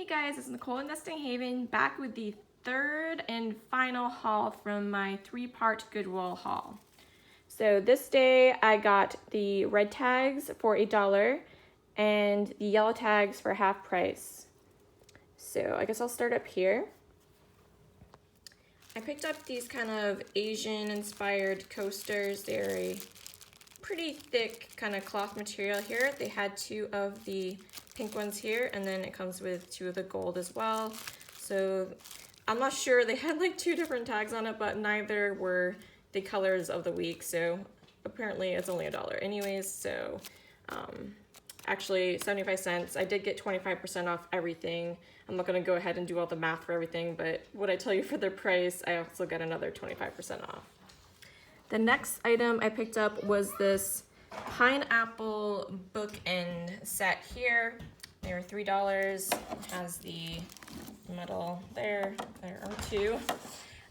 Hey guys, it's Nicole in Nesting Haven, back with the third and final haul from my three-part Goodwill haul. So this day I got the red tags for $1 and the yellow tags for half price. So I guess I'll start up here. I picked up these kind of Asian inspired coasters. They're a pretty thick kind of cloth material here. They had two of the pink ones here, and then it comes with two of the gold as well. So I'm not sure, they had like two different tags on it, but neither were the colors of the week, so apparently it's only $1 anyways. So actually 75 cents. I did get 25% off everything. I'm not going to go ahead and do all the math for everything, but what I tell you for the price, I also got another 25% off. The next item I picked up was this pineapple bookend set here. They were $3. It has the metal there. There are two.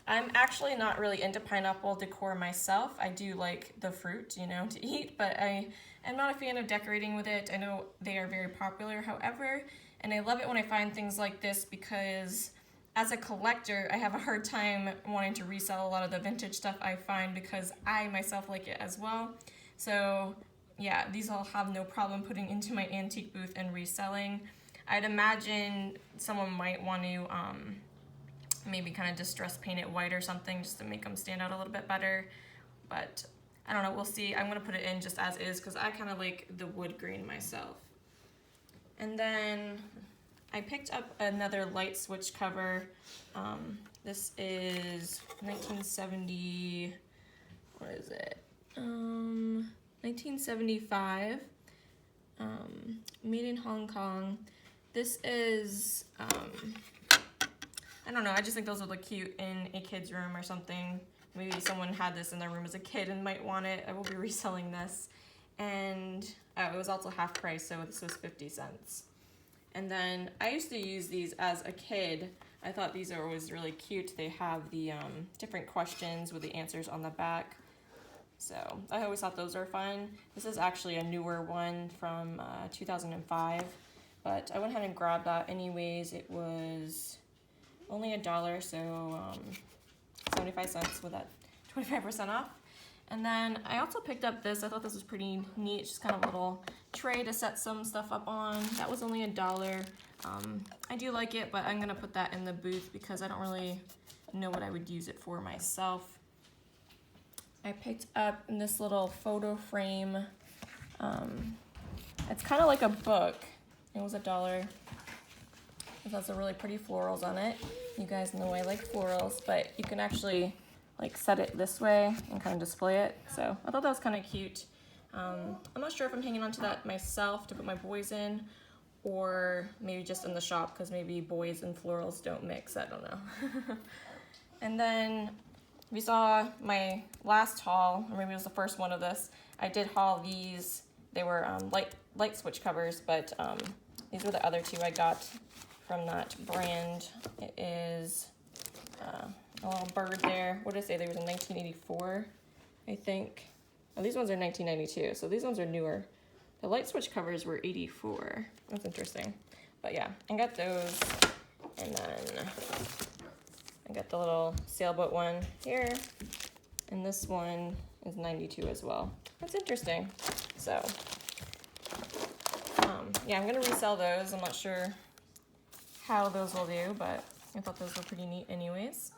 I'm actually not really into pineapple decor myself. I do like the fruit, you know, to eat, but I am not a fan of decorating with it. I know they are very popular, however, and I love it when I find things like this because as a collector, I have a hard time wanting to resell a lot of the vintage stuff I find because I myself like it as well. So yeah, these I'll have no problem putting into my antique booth and reselling. I'd imagine someone might want to maybe kind of distress paint it white or something just to make them stand out a little bit better. But I don't know, we'll see. I'm gonna put it in just as is because I kind of like the wood grain myself. And then I picked up another light switch cover. This is 1970, what is it? 1975, made in Hong Kong. This is, I don't know, I just think those would look cute in a kid's room or something. Maybe someone had this in their room as a kid and might want it. I will be reselling this. And it was also half price, so this was 50 cents. And then I used to use these as a kid. I thought these are always really cute. They have the different questions with the answers on the back. So I always thought those are fun. This is actually a newer one from 2005, but I went ahead and grabbed that anyways. It was only $1, so 75 cents with that 25% off. And then I also picked up this. I thought this was pretty neat. It's just kind of a little tray to set some stuff up on. That was only $1. I do like it, but I'm gonna put that in the booth because I don't really know what I would use it for myself. I picked up this little photo frame. It's kind of like a book. It was $1. It has some really pretty florals on it. You guys know I like florals, but you can actually like set it this way and kind of display it. So I thought that was kind of cute. I'm not sure if I'm hanging on to that myself to put my boys in, or maybe just in the shop because maybe boys and florals don't mix. I don't know. And then we saw my last haul, or maybe it was the first one of this. I did haul these. They were light switch covers, but these were the other two I got from that brand. It is a little bird there. What did I say? They were in 1984, I think. Oh, these ones are 1992, so these ones are newer. The light switch covers were 84. That's interesting. But yeah, I got those. And then I got the little sailboat one here. And this one is 92 as well. That's interesting. So, yeah, I'm gonna resell those. I'm not sure how those will do, but I thought those were pretty neat anyways.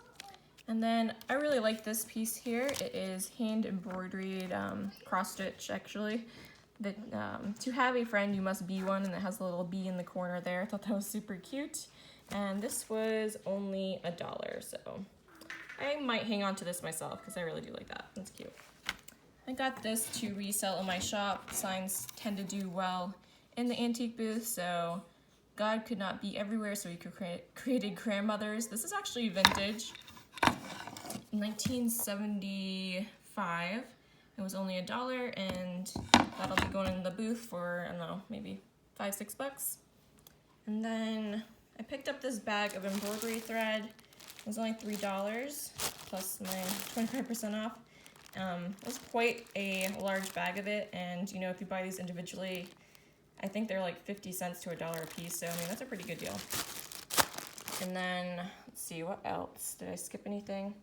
And then I really like this piece here. It is hand embroidered, cross stitch actually. To have a friend, you must be one, and it has a little bee in the corner there. I thought that was super cute. And this was only $1, so I might hang on to this myself because I really do like that. That's cute. I got this to resell in my shop. Signs tend to do well in the antique booth, so God could not be everywhere, so he created grandmothers. This is actually vintage. 1975. It was only $1, and that'll be going in the booth for, I don't know, maybe $5, $6. And then I picked up this bag of embroidery thread. It was only $3 plus my 25% off. It was quite a large bag of it, and you know, if you buy these individually, I think they're like 50 cents to $1 a piece, so I mean, that's a pretty good deal. And then, let's see, what else? Did I skip anything?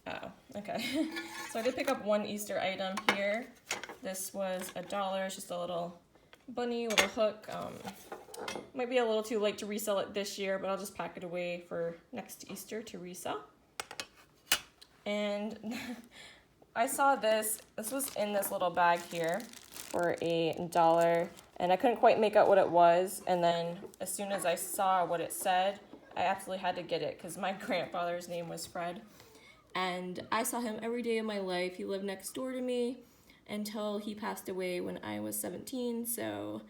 Oh, okay. So I did pick up one Easter item here. This was $1. It's just a little bunny with a hook. Might be a little too late to resell it this year, but I'll just pack it away for next Easter to resell. And I saw this. This was in this little bag here for $1, and I couldn't quite make out what it was. And then as soon as I saw what it said, I absolutely had to get it because my grandfather's name was Fred. And I saw him every day of my life. He lived next door to me until he passed away when I was 17. So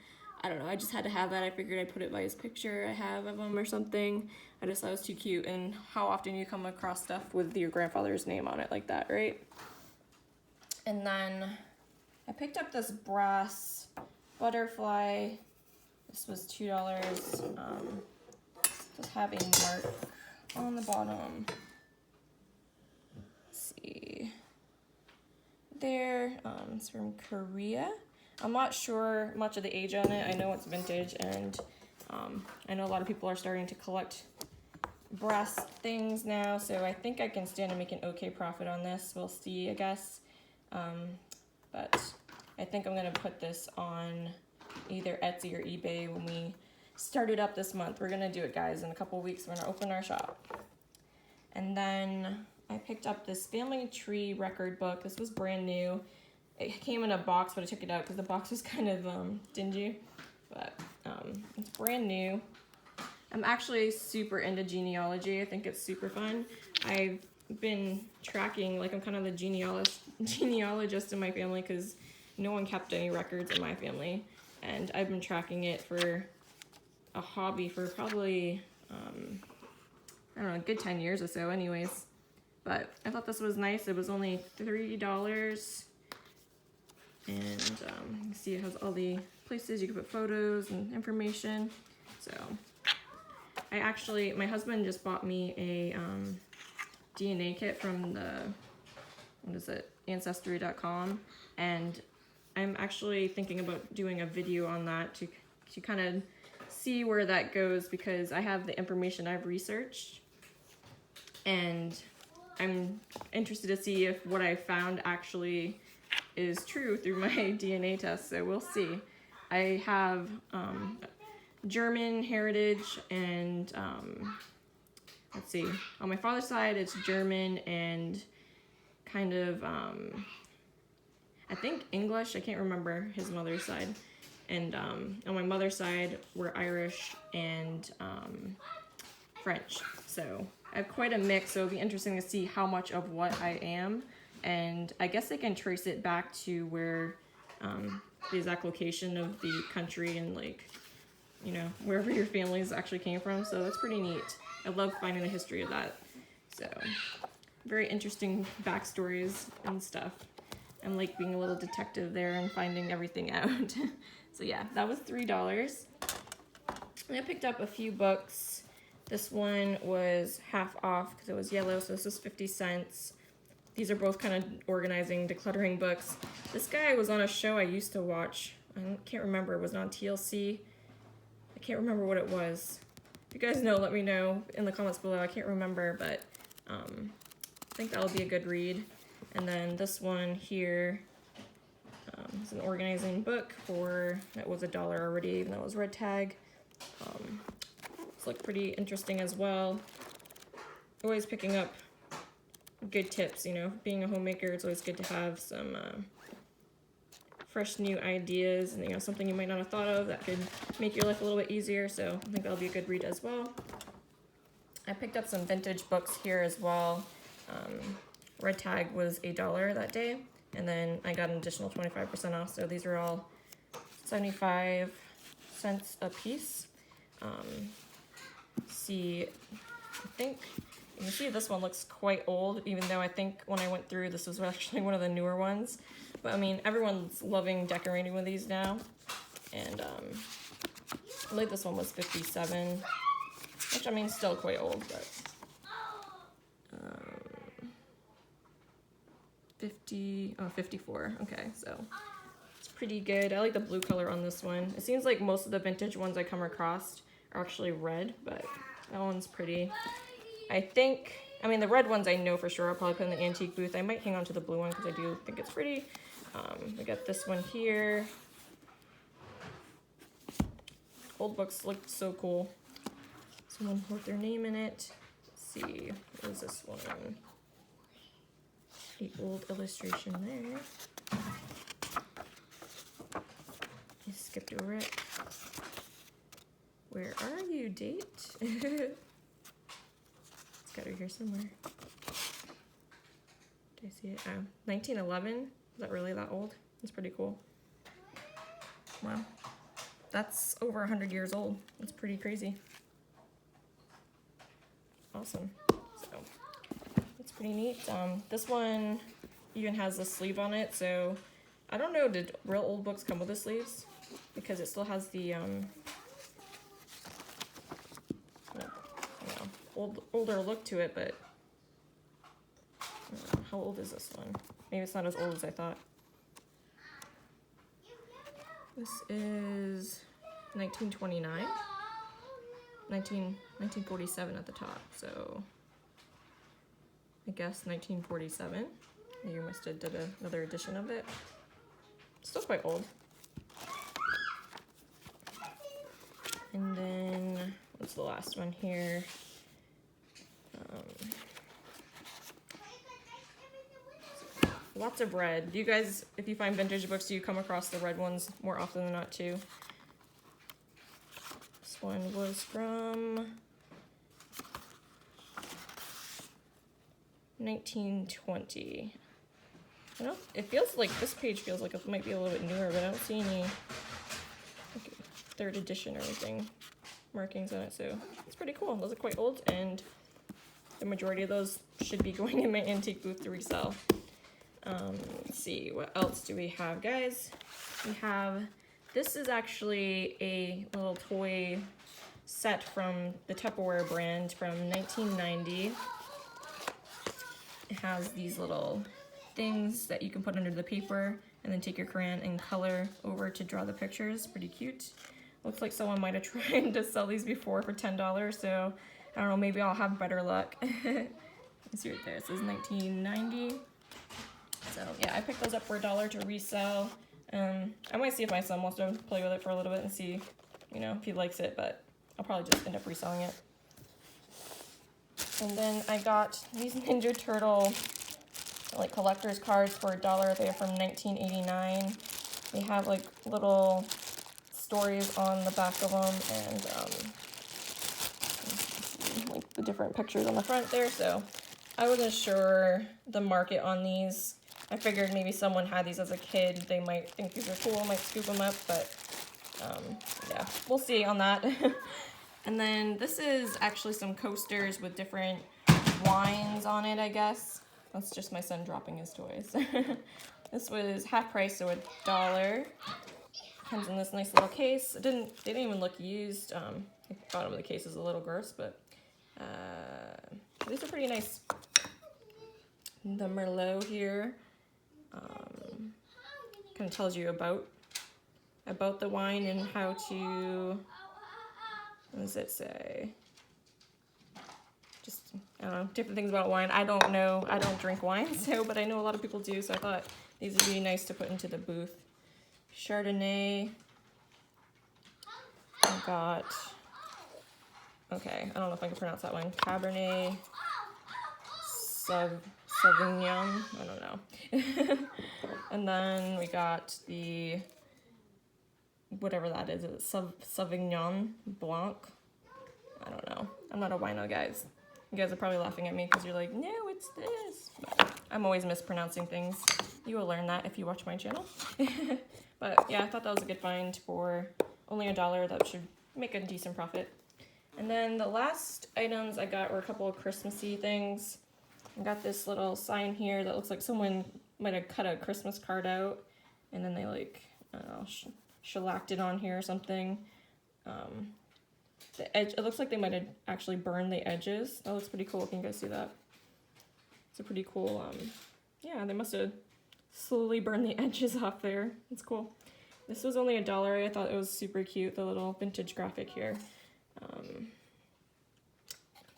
I don't know, I just had to have that. I figured I'd put it by his picture I have of him or something. I just thought it was too cute. And how often you come across stuff with your grandfather's name on it like that, right? And then I picked up this brass butterfly. This was $2. Just having mark on the bottom. Let's see. There, it's from Korea. I'm not sure much of the age on it. I know it's vintage, and I know a lot of people are starting to collect brass things now, so I think I can stand to make an okay profit on this. We'll see, I guess. But I think I'm gonna put this on either Etsy or eBay when we start it up this month. We're gonna do it, guys. In a couple weeks, we're gonna open our shop. And then I picked up this family tree record book. This was brand new. It came in a box, but I took it out because the box was kind of dingy. But it's brand new. I'm actually super into genealogy. I think it's super fun. I've been tracking, like I'm kind of the genealogist in my family because no one kept any records in my family. And I've been tracking it for a hobby for probably, I don't know, a good 10 years or so anyways. But I thought this was nice. It was only $3. And you can see it has all the places you can put photos and information. So my husband just bought me a DNA kit from the, what is it, Ancestry.com. And I'm actually thinking about doing a video on that to kind of see where that goes, because I have the information I've researched. And I'm interested to see if what I found actually is true through my DNA test, so we'll see. I have German heritage and let's see, on my father's side it's German and kind of I think English. I can't remember his mother's side. And on my mother's side we're Irish and French. So I have quite a mix, so it'll be interesting to see how much of what I am. And I guess I can trace it back to where the exact location of the country and, like, you know, wherever your families actually came from. So that's pretty neat. I love finding the history of that. So very interesting backstories and stuff. I'm like being a little detective there and finding everything out. So yeah, that was $3. And I picked up a few books. This one was half off because it was yellow, so this was 50 cents. These are both kind of organizing, decluttering books. This guy was on a show I used to watch. I can't remember. It was on TLC. I can't remember what it was. If you guys know, let me know in the comments below. I can't remember, but I think that'll be a good read. And then this one here is an organizing book for, that was $1 already, even though it was red tag. It's like pretty interesting as well. Always picking up good tips, you know, being a homemaker, it's always good to have some fresh new ideas and, you know, something you might not have thought of that could make your life a little bit easier. So I think that'll be a good read as well. I picked up some vintage books here as well. Red tag was $1 that day, and then I got an additional 25% off, so these are all 75 cents a piece. See, I think you can see this one looks quite old, even though I think when I went through, this was actually one of the newer ones. But I mean, everyone's loving decorating with these now. And I believe this one was 57, which I mean, still quite old, but 54, okay, so it's pretty good. I like the blue color on this one. It seems like most of the vintage ones I come across are actually red, but That one's pretty. I think, I mean, the red ones I know for sure I'll probably put in the antique booth. I might hang on to the blue one because I do think it's pretty. We got this one here. Old books look so cool. Someone wrote their name in it. Let's see, what is this one? The old illustration there. I skipped over it. Where are you, date? It's got her here somewhere. Do I see it? Oh, 1911. Is that really that old? That's pretty cool. Wow. That's over 100 years old. That's pretty crazy. Awesome. So, that's pretty neat. This one even has a sleeve on it, so I don't know, did real old books come with the sleeves? Because it still has the, older look to it, but I don't know, how old is this one? Maybe it's not as old as I thought. This is 1929, 1947 at the top, so I guess 1947. You must have did another edition of it. Still quite old. And then, what's the last one here? Lots of red. Do you guys, if you find vintage books, do you come across the red ones more often than not too? This one was from 1920. You know, it feels like this page feels like it might be a little bit newer, but I don't see any like, third edition or anything markings on it, so it's pretty cool. Those are quite old, and the majority of those should be going in my antique booth to resell. Let's see, what else do we have, guys? We have, this is actually a little toy set from the Tupperware brand from 1990. It has these little things that you can put under the paper and then take your crayon and color over to draw the pictures. Pretty cute. Looks like someone might have tried to sell these before for $10, so I don't know, maybe I'll have better luck. Let's see right there, it says 1990. So yeah, I picked those up for $1 to resell. I might see if my son wants to play with it for a little bit and see, you know, if he likes it, but I'll probably just end up reselling it. And then I got these Ninja Turtle like collector's cards for $1. They are from 1989. They have like little stories on the back of them, and like the different pictures on the front there. So I wasn't sure the market on these. I figured maybe someone had these as a kid. They might think these are cool, might scoop them up, but yeah, we'll see on that. And then this is actually some coasters with different wines on it, I guess. That's just my son dropping his toys. This was half price, so $1. Comes in this nice little case. They didn't even look used. The bottom of the case is a little gross, but these are pretty nice. The Merlot here kind of tells you about the wine and how to, what does it say? Just, I don't know, different things about wine. I don't know, I don't drink wine, so, but I know a lot of people do, so I thought these would be nice to put into the booth. Chardonnay. I got, okay, I don't know if I can pronounce that one. Cabernet Sauvignon, I don't know. And then we got the, whatever that is it Sauvignon Blanc? I don't know. I'm not a wino, guys. You guys are probably laughing at me because you're like, no, it's this. But I'm always mispronouncing things. You will learn that if you watch my channel. But yeah, I thought that was a good find for only $1. That should make a decent profit. And then the last items I got were a couple of Christmassy things. I got this little sign here that looks like someone might have cut a Christmas card out, and then they like, I don't know, shellacked it on here or something. The edge, it looks like they might have actually burned the edges. That looks pretty cool. Can you guys see that? It's a pretty cool, yeah, they must have slowly burned the edges off there. It's cool. This was only $1. I thought it was super cute, the little vintage graphic here.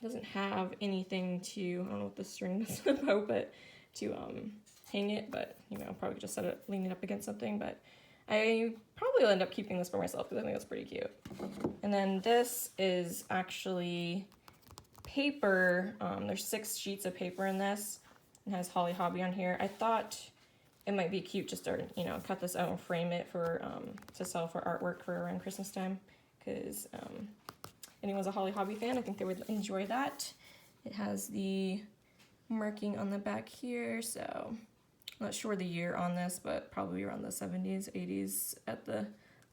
doesn't have anything to, I don't know what the string is about, but to hang it, but you know, probably just set it, lean it up against something, but I probably will end up keeping this for myself because I think that's pretty cute. And then this is actually paper. There's 6 sheets of paper in this. It has Holly Hobby on here. I thought it might be cute just to, you know, cut this out and frame it for to sell for artwork for around Christmas time, because anyone's a Holly Hobby fan, I think they would enjoy that. It has the marking on the back here, so I'm not sure the year on this, but probably around the 70s, 80s at the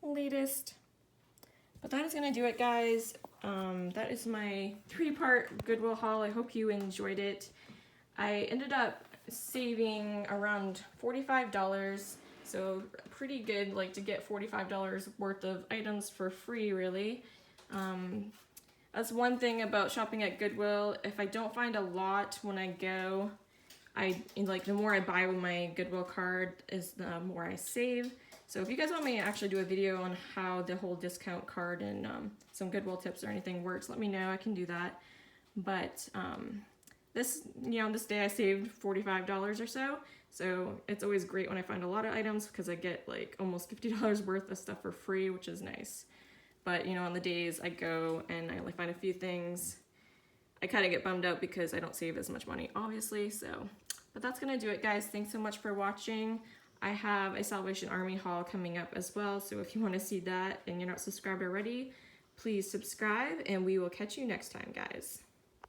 latest. But that is gonna do it, guys. That is my 3-part Goodwill haul. I hope you enjoyed it. I ended up saving around $45, so pretty good, like, to get $45 worth of items for free, really. That's one thing about shopping at Goodwill. If I don't find a lot when I go, the more I buy with my Goodwill card is the more I save. So if you guys want me to actually do a video on how the whole discount card and some Goodwill tips or anything works, let me know. I can do that. But this day I saved $45 or so. So it's always great when I find a lot of items because I get like almost $50 worth of stuff for free, which is nice. But you know, on the days I go and I only find a few things, I kind of get bummed out because I don't save as much money, obviously. So, but that's gonna do it, guys. Thanks so much for watching. I have a Salvation Army haul coming up as well, so if you want to see that and you're not subscribed already, please subscribe, and we will catch you next time, guys.